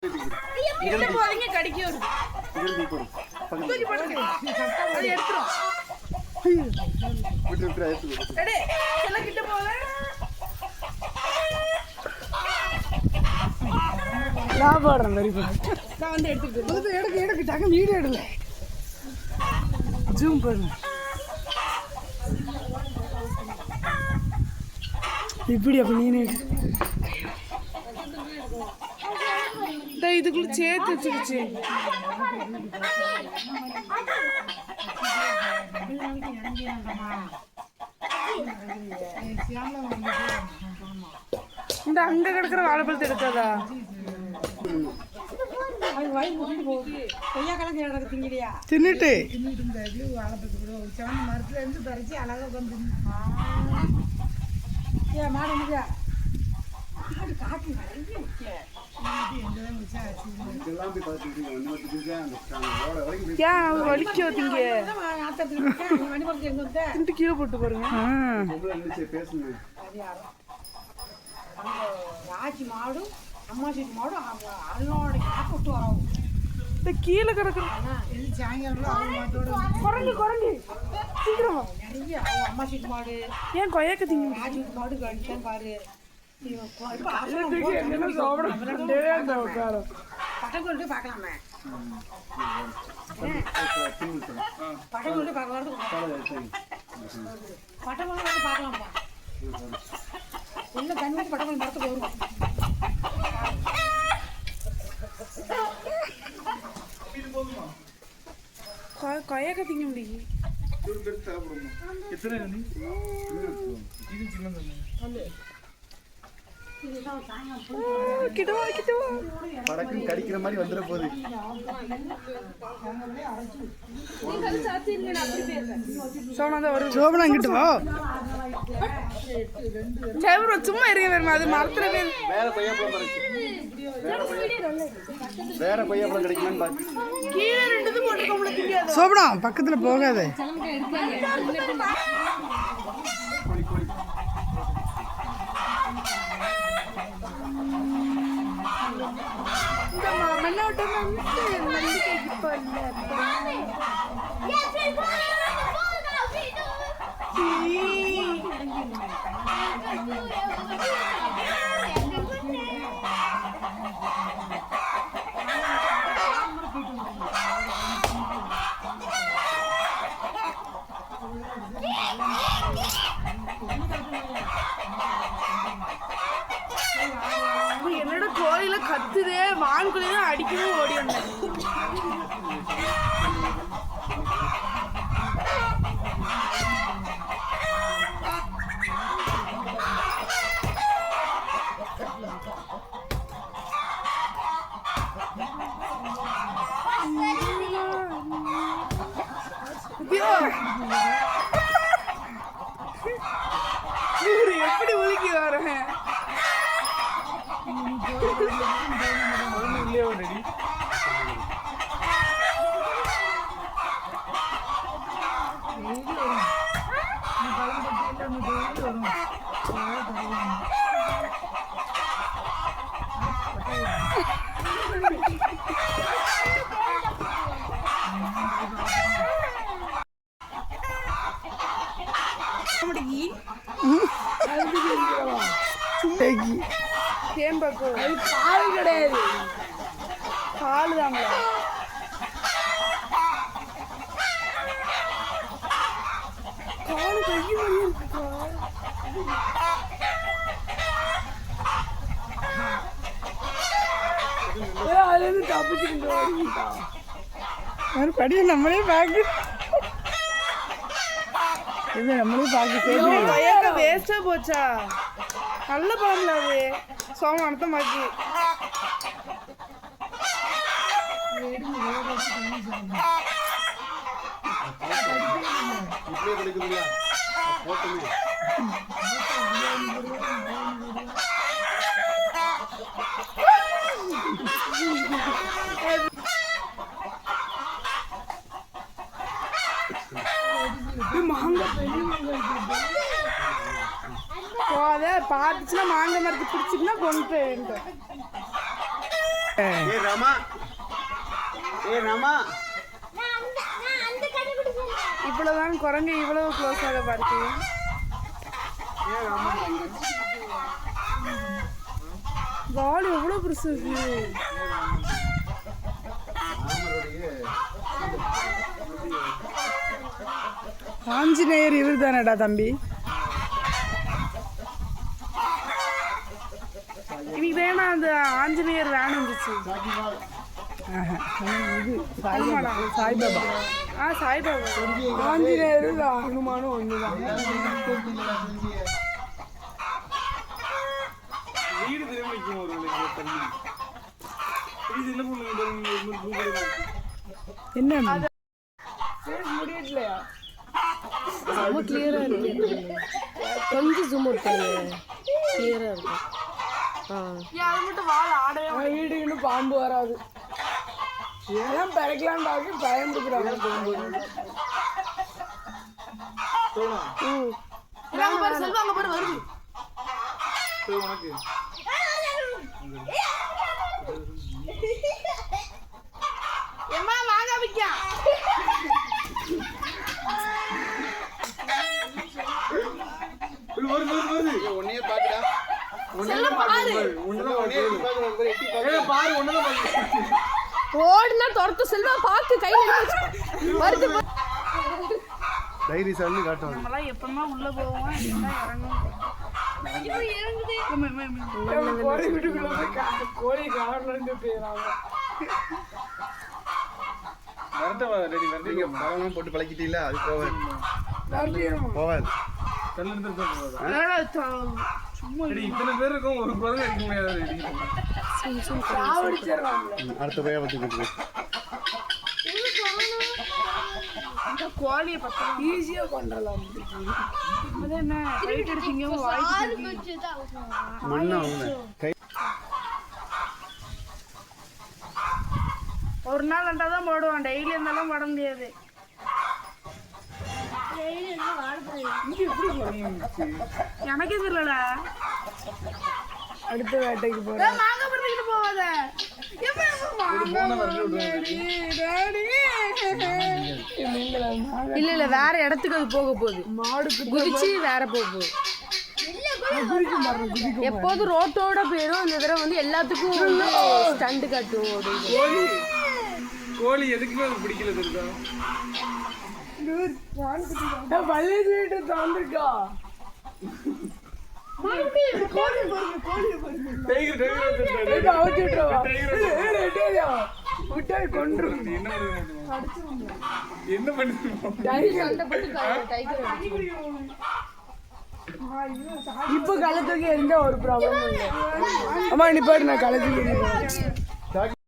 Video எடுல zoom பண்ணு. இப்படி அப்ப நீனே இதுக்குள்ள சேர்த்து வச்சிருச்சு. இந்த அங்க கிடக்குற வாழைப்பழத்தை எடுக்காதா? தின்னுட்டு மரத்துல இருந்து பறிச்சு அழகா வந்து கீழே போட்டு பாருங்க. ராஜி மாடும் அம்மா சீட்டு மாடும் அதனோட விட்டு வரும். கீழே கிடக்குற குரங்கு குரங்கு சீக்கிரம் நிறைய அம்மா சீட்டு மாடு. ஏன் கொய்யாக்க திங்க ராஜி மாடு கழிச்சான் பாரு. பட்டம் கொண்டு பார்க்கலாமே. பட்டம் கொண்டு பார்க்கலாம். பட்டம் கொண்டு பார்க்கலாம்ப்பா. என்ன தண்ணி பட்டம் கொண்டு மரத்துக்கு வரும். கொய்யாக்க திங்க முடியும். கடிக்கிற மாதிரி வந்துட போகுது. சோபனா கிட்ட வா. சும்மா இருக்க வேணுமா? அது மரத்துல வேற கொய்யாப்பழம் வேற கொய்யாப்பழம் கிடைக்குமான்னு பாத்து. கீழே ரெண்டு போட்டு சோபனா பக்கத்துல போகாத. என்னோட கோயில கத்துதே வான்குள்ளே அடிக்கவே ஓடி வந்தேன். எப்படி உலுக்கி வரேன். பால் கிடையாது, பால் தாங்களா? காலு கையும் இருக்குக்கா. அதுல இருந்து தப்பிச்சுக்கிட்டு படிய நம்மளே பாக்கு. இது நம்மளே பாக்கு. வேஸ்டா போச்சா? நல்ல பழம்ல அது. சோமானத்தை மாக்கி பார்த்துச்சுன்னா மாங்காய் மரத்துக்கு பிடிச்சிட்டுனா கொண்டு போயிட்டு ஏ ரமா ஏ ரமா இவ்வளவுதான் குரங்கு இவ்வளவு க்ளோஸாக பார்த்து. ஏ ரமா வால் எவ்வளவு பெருசு இருக்கு. ஆஞ்சநேயர் இவர் தானடா தம்பி. இன்னைக்கு வேணா அந்த ஆஞ்சநேயர் வேன் வந்துச்சு. இது சாய்பாபா. சாய்பாபா. ஆஞ்சநேயரும் ஹனுமானும் ஒண்ணுதான். என்ன முடியலையா? ரொம்ப கிளியரா இருக்கு. கொஞ்சம் ஜூம் அவுட் பண்ணுங்க. கிளியரா இருக்கு. அது மட்டும் வால் ஆடவே. வீடுன்னு பாம்பு வராது. ஏன் பிறக்கலான்னு பார்க்க பயந்துக்கிறாங்க. செல்வாங்க பாரு வருது. எம்மா வாங்க விக்கா. ஒன்னையே பாக்குடா. ஓடுனா துரத்து செல்வா பாக்கு கையில வருது. டைரி சார்னு காட்டுவாங்க. நம்மலாம் எப்பமா உள்ள போவோம் என்ன இறங்கும். கோழி காரணம் பேராங்க. போட்டு பழக்கிட்டீங்களா? அது போவாது. சும்மா இத்தனை பேர் இருக்கும், ஒரு குரங்கு அடிக்க முடியாது. அடுத்த பையா பத்தி கோழியை பத்தா ஈஸியா பண்றலாம். அது என்ன ரைட் எடுத்தீங்க வாய்க்கு மண்ணா ஒரு நாள் ரெண்டாதான் போடுவான். டெய்லி இருந்தாலும் போட முடியாது. எனக்கு தெரியலடா. அடுத்த வேட்டைக்கு போறேன். மாங்க பறிக்கிட்டு போவாத. இல்ல இல்ல வேற இடத்துக்கு அது போக போகுது. மாடுக்கு குதிச்சு வேற போக போகுது. எப்போதும் ரோட்டோட போயிடும். இந்த தடவை வந்து எல்லாத்துக்கும் ஸ்டண்ட் காட்டும். கோழி எதுக்குமே அது பிடிக்கல தெரியுதா? பள்ளி வீட்டு தாண்டிருக்கா. என்ன பண்ணி இப்ப களத்துக்கு எந்த ஒரு ப்ராப்ளமும் இல்லை. அம்மா நீ போயிட்டு நான் களத்துக்கு